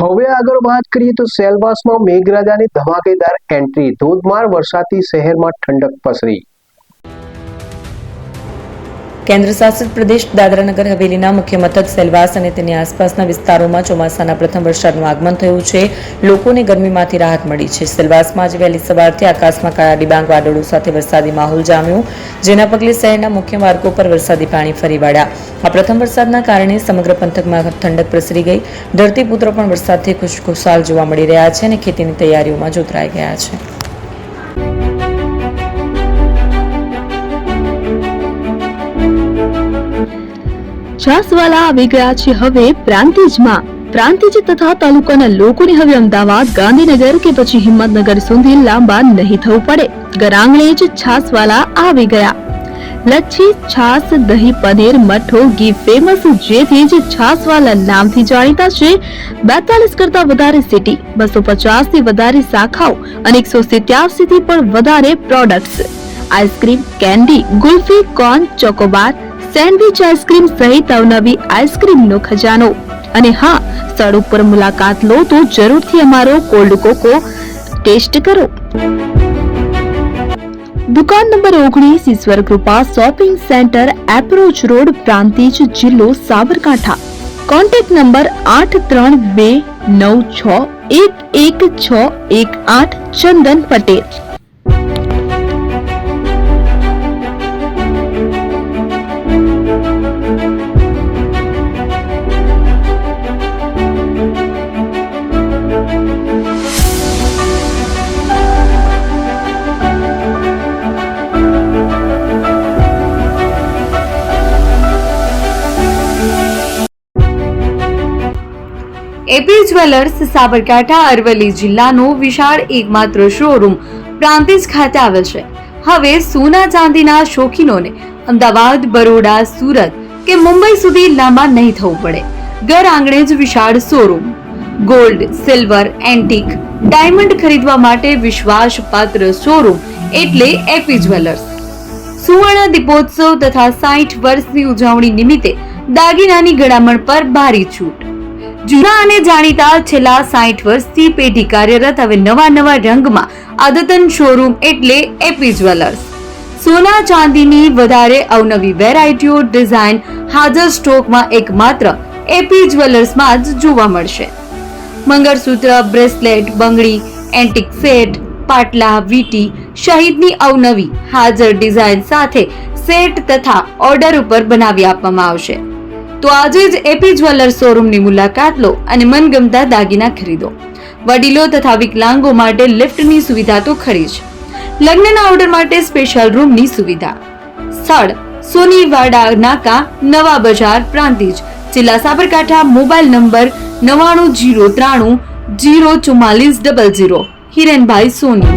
હવે આગળ વાત કરીએ તો સેલવાસમાં મેઘરાજાની ધમાકેદાર એન્ટ્રી, ધોધમાર વરસાદથી શહેરમાં ઠંડક પસરી। કેન્દ્ર શાસિત પ્રદેશ દાદરાનગર હવેલીના મુખ્ય મથક સેલવાસ અને તેની આસપાસના વિસ્તારોમાં ચોમાસાના પ્રથમ વરસાદનું આગમન થયું છે। લોકોને ગરમીમાંથી રાહત મળી છે। સેલવાસમાં આજે વહેલી સવારથી આકાશમાં કાળા ડિબાંગ વાદળો સાથે વરસાદી માહોલ જામ્યો, જેના પગલે શહેરના મુખ્ય માર્ગો પર વરસાદી પાણી ફરી વળ્યા। આ પ્રથમ વરસાદના કારણે સમગ્ર પંથકમાં ઠંડક પ્રસરી ગઈ। ધરતીપુત્રો પણ વરસાદથી ખુશખુશાલ જોવા મળી રહ્યા છે અને ખેતીની તૈયારીઓમાં જોતરાઈ ગયા છે। છાસવાલા આવી ગયા છે હવે પ્રાંતિજમાં। પ્રાંતિજ તથા તાલુકાના લોકોને હવે અમદાવાદ, ગાંધીનગર કે પછી હિંમતનગર સુધી લાંબા નહીં થવું પડે। ઘર આંગણે જ છાસવાલા આવી ગયા। લચ્છી, છાસ, દહીં, પનીર, મઠો, ઘી ફેમસ, જેથી જ છાસવાલા નામથી જાણીતા છે। 42 કરતા વધારે સિટી, 250 થી વધારે શાખાઓ અને 187 થી પણ વધારે products. Ice cream, candy, kulfi, corn, Chocobar, sandwich ice cream સહિત અવનવી આઈસ્ક્રીમનો ખજાનો। અને હા, સ્થળ ઉપર મુલાકાત લો તો જરૂરથી અમારો કોલ્ડ કોકો ટેસ્ટ કરો। દુકાન number 19, Ishwar Krupa shopping centre, approach road, Prantij, જિલ્લો Sabarkantha. Contact number 8329611618 Chandan Patel. AP jewellers Sabarkantha Aravalli જિલ્લાનો વિશાળ એકમાત્ર શોરૂમ પ્રાંતિજ ખાતે આવેલ છે। હવે સોના ચાંદીના શોખીનોને અમદાવાદ, બરોડા, સુરત કે મુંબઈ સુધી લાંબા નહીં થવું પડે। ઘર આંગણે જ વિશાળ showroom. Gold, silver, antique, diamond ખરીદવા માટે વિશ્વાસપાત્ર શોરૂમ એટલે એપી જ્વેલર્સ। સુવર્ણ દીપોત્સવ તથા 60 વર્ષની ઉજવણી નિમિત્તે દાગીનાની ગળામણ પર ભારી છૂટ। જૂના અને જાણીતા છેલ્લા 60 વર્ષથી પેઢી કાર્યરત હવે નવા રંગમાં અદ્યતન શોરૂમ એટલે એપી જ્વેલર્સ। સોના ચાંદીની વધારે અવનવી વેરાયટીઓ, ડિઝાઇન હાજર સ્ટોકમાં એકમાત્ર એપી જ્વેલર્સમાં જ જોવા મળશે। મંગળસૂત્ર, બ્રેસલેટ, બંગડી, એન્ટિક સેટ, પાટલા, વીટી સહિતની અવનવી હાજર ડિઝાઇન સાથે સેટ તથા ઓર્ડર ઉપર બનાવી આપવામાં આવશે। તો આજે જ એપી જ્વેલર્સ શોરૂમની મુલાકાત લો અને મનગમતા દાગીના ખરીદો। વડીલો તથા વિકલાંગો માટે લિફ્ટની સુવિધા તો ખરી જ, લગ્નના ઓર્ડર માટે સ્પેશિયલ રૂમની સુવિધા। સ્થળ સોનીવાડા નાકા, નવા બજાર, પ્રાંતિજ, જિલ્લા સાબરકાંઠા। Mobile number 9903004400। હિરેનભાઈ સોની।